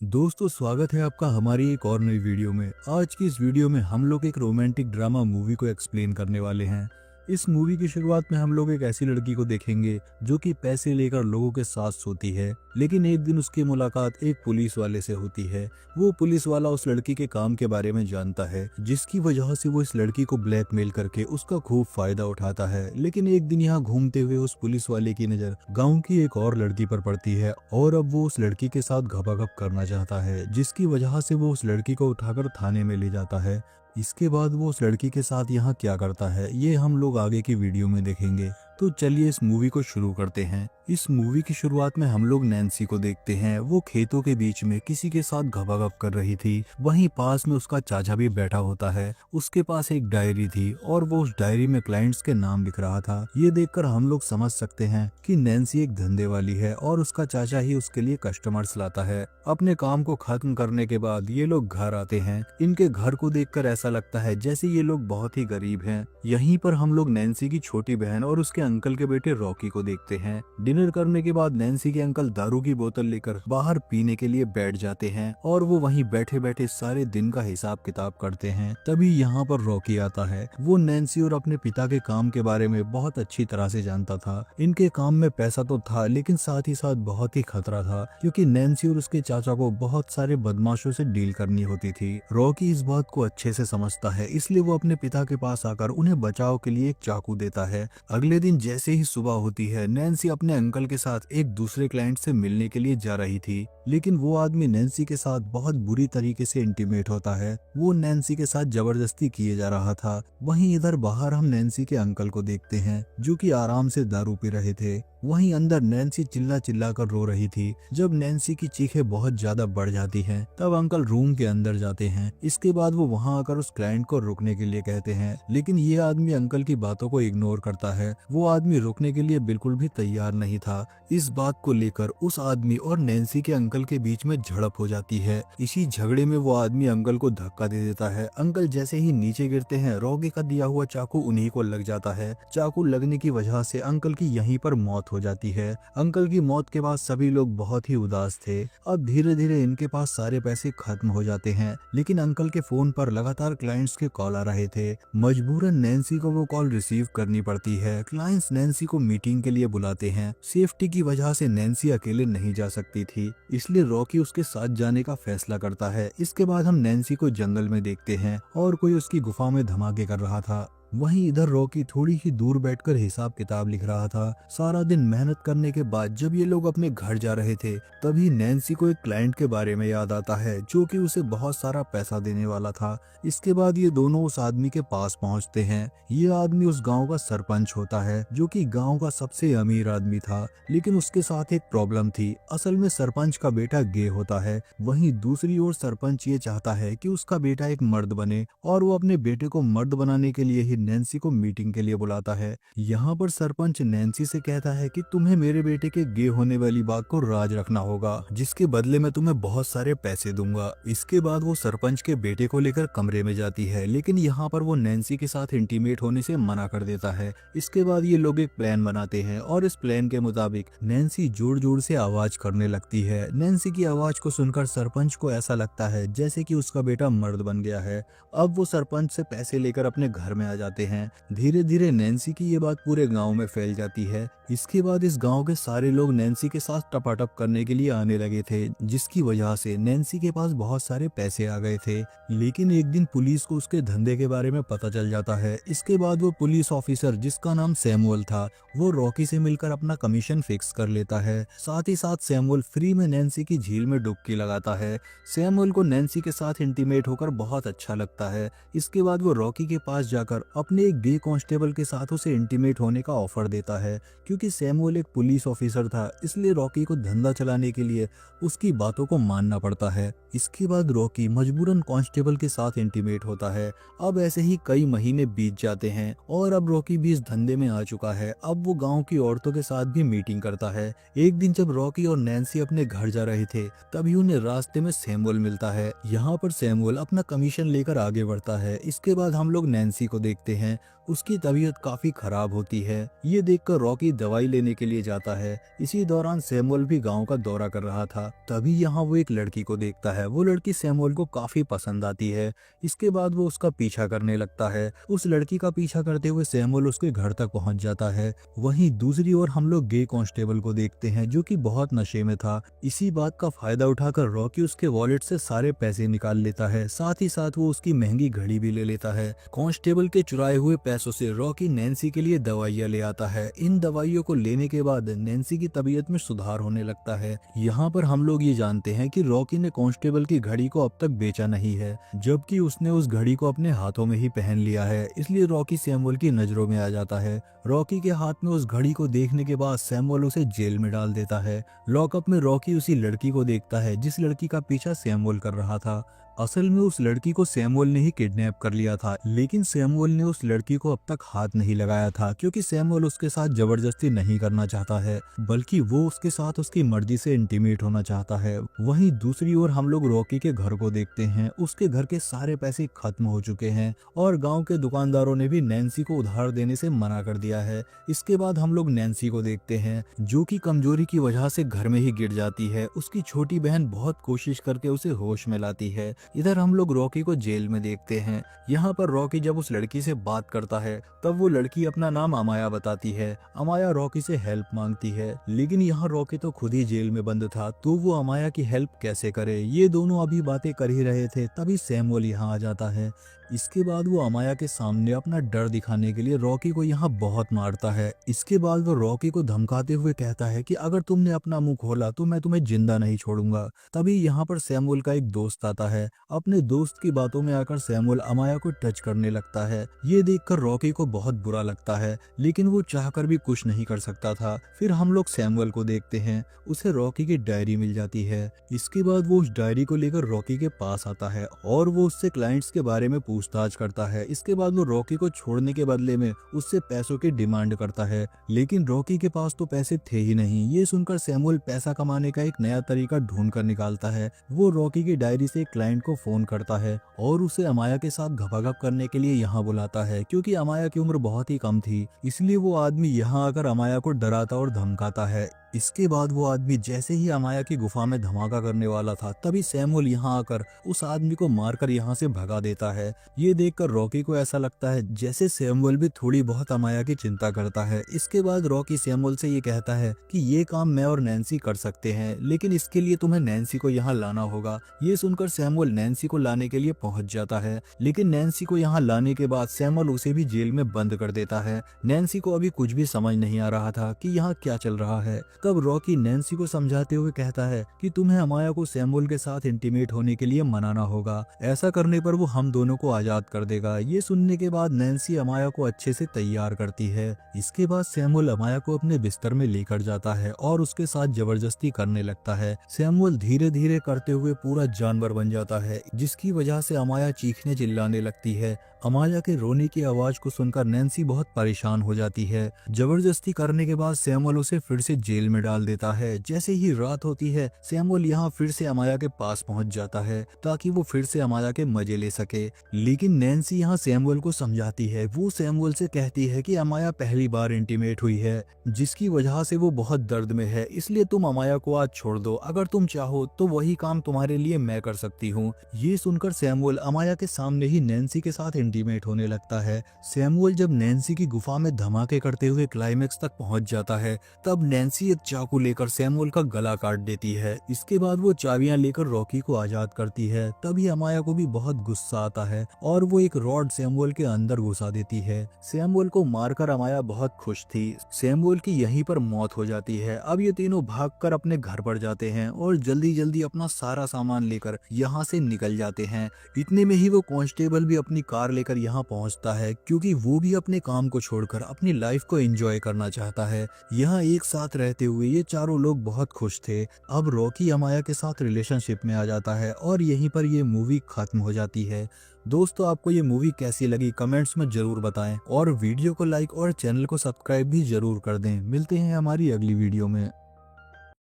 दोस्तों, स्वागत है आपका हमारी एक और नई वीडियो में। आज की इस वीडियो में हम लोग एक रोमांटिक ड्रामा मूवी को एक्सप्लेन करने वाले हैं। इस मूवी की शुरुआत में हम लोग एक ऐसी लड़की को देखेंगे जो कि पैसे लेकर लोगों के साथ सोती है, लेकिन एक दिन उसकी मुलाकात एक पुलिस वाले से होती है। वो पुलिस वाला उस लड़की के काम के बारे में जानता है, जिसकी वजह से वो इस लड़की को ब्लैकमेल करके उसका खूब फायदा उठाता है। लेकिन एक दिन यहाँ घूमते हुए उस पुलिस वाले की नजर गाँव की एक और लड़की पर पड़ती है और अब वो उस लड़की के साथ घपाघप करना चाहता है, जिसकी वजह से वो उस लड़की को उठाकर थाने में ले जाता है। इसके बाद वो उस लड़की के साथ यहाँ क्या करता है, ये हम लोग आगे की वीडियो में देखेंगे। तो चलिए इस मूवी को शुरू करते हैं। इस मूवी की शुरुआत में हम लोग नैन्सी को देखते हैं। वो खेतों के बीच में किसी के साथ घपाघप कर रही थी। वहीं पास में उसका चाचा भी बैठा होता है। उसके पास एक डायरी थी और वो उस डायरी में क्लाइंट्स के नाम लिख रहा था। ये देखकर हम लोग समझ सकते हैं कि नैन्सी एक धंधे वाली है और उसका चाचा ही उसके लिए कस्टमर्स लाता है। अपने काम को खत्म करने के बाद ये लोग घर आते हैं। इनके घर को देखकर ऐसा लगता है जैसे ये लोग बहुत ही गरीब हैं। यहीं पर हम लोग नैन्सी की छोटी बहन और उसके अंकल के बेटे रॉकी को देखते हैं। डिनर करने के बाद नैन्सी के अंकल दारू की बोतल लेकर बाहर पीने के लिए बैठ जाते हैं और वो वहीं बैठे बैठे सारे दिन का हिसाब किताब करते हैं। तभी यहाँ पर रॉकी आता है। वो नैन्सी और अपने पिता के काम के बारे में बहुत अच्छी तरह से जानता था। इनके काम में पैसा तो था, लेकिन साथ ही साथ बहुत ही खतरा था, क्योंकि नैन्सी और उसके चाचा को बहुत सारे बदमाशों से डील करनी होती थी। रॉकी इस बात को अच्छे से समझता है, इसलिए वो अपने पिता के पास आकर उन्हें बचाव के लिए एक चाकू देता है। अगले दिन जैसे ही सुबह होती है, नैन्सी अपने अंकल के साथ एक दूसरे क्लाइंट से मिलने के लिए जा रही थी, लेकिन वो आदमी नैन्सी के साथ बहुत बुरी तरीके से इंटीमेट होता है। वो नैन्सी के साथ जबरदस्ती किए जा रहा था। वहीं इधर बाहर हम नैन्सी के अंकल को देखते हैं, जो कि आराम से दारू पी रहे थे। वहीं अंदर नैन्सी चिल्ला चिल्ला कर रो रही थी। जब नैन्सी की चीखें बहुत ज्यादा बढ़ जाती हैं, तब अंकल रूम के अंदर जाते हैं। इसके बाद वो वहां आकर उस क्लाइंट को रुकने के लिए कहते हैं, लेकिन ये आदमी अंकल की बातों को इग्नोर करता है। वो आदमी रुकने के लिए बिल्कुल भी तैयार नहीं था। इस बात को लेकर उस आदमी और नैन्सी के अंकल के बीच में झड़प हो जाती है। इसी झगड़े में वो आदमी अंकल को धक्का दे देता है। अंकल जैसे ही नीचे गिरते हैं, रॉकी का दिया हुआ चाकू उन्हीं को लग जाता है। चाकू लगने की वजह से अंकल की यहीं पर मौत हो जाती है। अंकल की मौत के बाद सभी लोग बहुत ही उदास थे। अब धीरे धीरे इनके पास सारे पैसे खत्म हो जाते हैं, लेकिन अंकल के फोन पर लगातार क्लाइंट्स के कॉल आ रहे थे। मजबूरन नैन्सी को वो कॉल रिसीव करनी पड़ती है। क्लाइंट्स नैन्सी को मीटिंग के लिए बुलाते हैं। सेफ्टी की वजह से नैन्सी अकेले नहीं जा सकती थी, इसलिए रॉकी उसके साथ जाने का फैसला करता है। इसके बाद हम नैन्सी को जंगल में देखते हैं और कोई उसकी गुफा में धमाके कर रहा था। वहीं इधर रॉकी थोड़ी ही दूर बैठकर हिसाब किताब लिख रहा था। सारा दिन मेहनत करने के बाद जब ये लोग अपने घर जा रहे थे, तभी नैन्सी को एक क्लाइंट के बारे में याद आता है, जो कि उसे बहुत सारा पैसा देने वाला था। इसके बाद ये दोनों उस आदमी के पास पहुंचते हैं। ये आदमी उस गांव का सरपंच होता है, जो कि गांव का सबसे अमीर आदमी था, लेकिन उसके साथ एक प्रॉब्लम थी। असल में सरपंच का बेटा गे होता है। वहीं दूसरी ओर सरपंच ये चाहता है कि उसका बेटा एक मर्द बने, और वो अपने बेटे को मर्द बनाने के लिए ही नैन्सी को मीटिंग के लिए बुलाता है। यहाँ पर सरपंच नैन्सी से कहता है कि तुम्हें मेरे बेटे के गे होने वाली बात को राज रखना होगा, जिसके बदले में तुम्हें बहुत सारे पैसे दूंगा। इसके बाद वो सरपंच के बेटे को लेकर कमरे में जाती है, लेकिन यहाँ पर वो नैन्सी के साथ इंटीमेट होने से मना कर देता है। इसके बाद ये लोग एक प्लान बनाते हैं और इस प्लान के मुताबिक नैन्सी जोर जोर से आवाज करने लगती है। नैन्सी की आवाज को सुनकर सरपंच को ऐसा लगता है जैसे कि उसका बेटा मर्द बन गया है। अब वो सरपंच से पैसे लेकर अपने घर में आ जाते हैं। धीरे धीरे नैन्सी की ये बात पूरे गांव में फैल जाती है। इसके बाद इस गांव के सारे लोग नैन्सी के साथ टपाटप करने के लिए आने लगे थे, जिसकी वजह से नैन्सी के पास बहुत सारे पैसे आ गए थे। लेकिन एक दिन पुलिस को उसके धंधे के बारे में पता चल जाता है। इसके बाद वो पुलिस ऑफिसर, जिसका नाम सैमुअल था, वो रॉकी से मिलकर अपना कमीशन फिक्स कर लेता है। साथ ही साथ सैमुअल फ्री में नैन्सी की झील में डुबकी लगाता है। सैमुअल को नैन्सी के साथ इंटीमेट होकर बहुत अच्छा लगता है। इसके बाद वो रॉकी के पास जाकर अपने एक गे कांस्टेबल के साथ उसे इंटीमेट होने का ऑफर देता है। क्योंकि सैमुअल एक पुलिस ऑफिसर था, इसलिए रॉकी को धंधा चलाने के लिए उसकी बातों को मानना पड़ता है। इसके बाद रॉकी मजबूरन कांस्टेबल के साथ इंटीमेट होता है। अब ऐसे ही कई महीने बीत जाते हैं और अब रॉकी भी इस धंधे में आ चुका है। अब वो गांव की औरतों के साथ भी मीटिंग करता है। एक दिन जब रॉकी और नैन्सी अपने घर जा रहे थे, तभी उन्हें रास्ते में सैमुअल मिलता है। यहाँ पर सैमुअल अपना कमीशन लेकर आगे बढ़ता है। इसके बाद हम लोग नैन्सी को देखते देखते हैं उसकी तबीयत काफी खराब होती है। ये देखकर रॉकी दवाई लेने के लिए जाता है। इसी दौरान सैमुअल भी गांव का दौरा कर रहा था। तभी यहाँ वो एक लड़की को देखता है। वो लड़की सैमुअल को काफी पसंद आती है। इसके बाद वो उसका पीछा करने लगता है। उस लड़की का पीछा करते हुए सैमुअल उसके घर तक पहुंच जाता है। वहीं दूसरी ओर हम लोग गे कांस्टेबल को देखते हैं जो कि बहुत नशे में था। इसी बात का फायदा उठाकर रॉकी उसके वॉलेट से सारे पैसे निकाल लेता है। साथ ही साथ वो उसकी महंगी घड़ी भी ले लेता है। कांस्टेबल के चुराए हुए पैसों से रॉकी नैन्सी के लिए दवाइयाँ ले आता है। इन दवाइयों को लेने के बाद नैन्सी की तबीयत में सुधार होने लगता है। यहाँ पर हम लोग ये जानते हैं कि रॉकी ने कांस्टेबल की घड़ी को अब तक बेचा नहीं है, जबकि उसने उस घड़ी को अपने हाथों में ही पहन लिया है। इसलिए रॉकी सैमुअल की नजरों में आ जाता है। रॉकी के हाथ में उस घड़ी को देखने के बाद सैमुअल उसे जेल में डाल देता है। लॉकअप में रॉकी उसी लड़की को देखता है जिस लड़की का पीछा सैमुअल कर रहा था। असल में उस लड़की को सैमुअल ने ही किडनैप कर लिया था, लेकिन सैमुअल ने उस लड़की को अब तक हाथ नहीं लगाया था क्योंकि सैमुअल उसके साथ जबरदस्ती नहीं करना चाहता है, बल्कि वो उसके साथ उसकी मर्जी से इंटीमेट होना चाहता है। वहीं दूसरी ओर हम लोग रॉकी के घर को देखते हैं। उसके घर के सारे पैसे खत्म हो चुके हैं और गाँव के दुकानदारों ने भी नैन्सी को उधार देने से मना कर दिया है। इसके बाद हम लोग नैन्सी को देखते हैं जो कि कमजोरी की वजह से घर में ही गिर जाती है। उसकी छोटी बहन बहुत कोशिश करके उसे होश में लाती है। इधर हम लोग रॉकी को जेल में देखते हैं। यहाँ पर रॉकी जब उस लड़की से बात करता है तब वो लड़की अपना नाम अमाया बताती है। अमाया रॉकी से हेल्प मांगती है, लेकिन यहाँ रॉकी तो खुद ही जेल में बंद था, तो वो अमाया की हेल्प कैसे करे। ये दोनों अभी बातें कर ही रहे थे, तभी सैमुअल यहाँ आ जाता है। इसके बाद वो अमाया के सामने अपना डर दिखाने के लिए रॉकी को यहाँ बहुत मारता है। इसके बाद वो रॉकी को धमकाते हुए कहता है कि अगर तुमने अपना मुंह खोला तो मैं तुम्हें जिंदा नहीं छोड़ूंगा। तभी यहाँ पर सैमुअल का एक दोस्त आता है। अपने दोस्त की बातों में आकर सैमुअल अमाया को टच करने लगता है। ये देखकर रॉकी को बहुत बुरा लगता है, लेकिन वो चाहकर भी कुछ नहीं कर सकता था। फिर हम लोग सैमुअल को देखते हैं। उसे रॉकी की डायरी मिल जाती है। इसके बाद वो उस डायरी को लेकर रॉकी के पास आता है और वो उससे क्लाइंट्स के बारे में पूछताछ करता है। इसके बाद वो रॉकी को छोड़ने के बदले में उससे पैसों की डिमांड करता है, लेकिन रॉकी के पास तो पैसे थे ही नहीं। ये सुनकर सैमुअल पैसा कमाने का एक नया तरीका ढूंढ कर निकालता है। वो रॉकी की डायरी से क्लाइंट को फोन करता है और उसे अमाया के साथ घपाघप करने के लिए यहाँ बुलाता है। क्योंकि अमाया की उम्र बहुत ही कम थी, इसलिए वो आदमी यहाँ आकर अमाया को डराता और धमकाता है। इसके बाद वो आदमी जैसे ही अमाया की गुफा में धमाका करने वाला था, तभी सैमुअल यहाँ आकर उस आदमी को मारकर यहाँ से भगा देता है। ये देखकर रॉकी को ऐसा लगता है जैसे सैमुअल भी थोड़ी बहुत अमाया की चिंता करता है। इसके बाद रॉकी सैमुअल से ये कहता है कि ये काम मैं और नैन्सी कर सकते हैं, लेकिन इसके लिए तुम्हें नैन्सी को यहाँ लाना होगा। ये सुनकर सैमुअल नैन्सी को लाने के लिए पहुंच जाता है, लेकिन नैन्सी को यहाँ लाने के बाद सैमुअल उसे भी जेल में बंद कर देता है। नैन्सी को अभी कुछ भी समझ नहीं आ रहा था कि यहाँ क्या चल रहा है। तब रॉकी नैन्सी को समझाते हुए कहता है कि तुम्हें अमाया को सैमुअल के साथ इंटीमेट होने के लिए मनाना होगा। ऐसा करने पर वो हम दोनों को आजाद कर देगा। ये सुनने के बाद नैन्सी अमाया को अच्छे से तैयार करती है। इसके बाद सैमुअल अमाया को अपने बिस्तर में लेकर जाता है और उसके साथ जबरदस्ती करने लगता है। सैमुअल धीरे धीरे करते हुए पूरा जानवर बन जाता है, जिसकी वजह से अमाया चीखने चिल्लाने लगती है। अमाया के रोने की आवाज को सुनकर नैन्सी बहुत परेशान हो जाती है। जबरदस्ती करने के बाद सैमुअल उसे फिर से जेल में डाल देता है। जैसे ही रात होती है, सैमुअल यहाँ फिर से अमाया के पास पहुँच जाता है ताकि वो फिर से अमाया के मजे ले सके। लेकिन नैन्सी यहाँ सैमुअल को समझाती है। वो सैमुअल से कहती है कि अमाया पहली बार इंटीमेट हुई है, जिसकी वजह से वो बहुत दर्द में है, इसलिए तुम अमाया को आज छोड़ दो। अगर तुम चाहो तो वही काम तुम्हारे लिए मैं कर सकती हूँ। ये सुनकर सैमुअल अमाया के सामने ही नैन्सी के साथ इंटीमेट होने लगता है। सैमुअल जब नैन्सी की गुफा में धमाके करते हुए क्लाइमेक्स तक पहुंच जाता है, तब नैन्सी एक चाकू लेकर सैमुअल का गला काट देती है। इसके बाद वो चाबियां लेकर रॉकी को आजाद करती है। तभी अमाया को भी बहुत गुस्सा आता है और वो एक रॉड सैमुअल के अंदर घुसा देती है। सैमुअल को मारकर अमाया बहुत खुश थी। सैमुअल की यहीं पर मौत हो जाती है। अब ये तीनों भागकर अपने घर पर जाते हैं और जल्दी जल्दी अपना सारा सामान लेकर यहाँ से निकल जाते हैं। इतने में ही वो कांस्टेबल भी अपनी कार लेकर यहाँ पहुँचता है, क्योंकि वो भी अपने काम को छोड़कर अपनी लाइफ को एंजॉय करना चाहता है। यहाँ एक साथ रहते हुए ये चारों लोग बहुत खुश थे। अब रॉकी अमाया के साथ रिलेशनशिप में आ जाता है और यहीं पर ये मूवी खत्म हो जाती है। दोस्तों, आपको ये मूवी कैसी लगी कमेंट्स में जरूर बताएं और वीडियो को लाइक और चैनल को सब्सक्राइब भी जरूर कर दें। मिलते हैं हमारी अगली वीडियो में।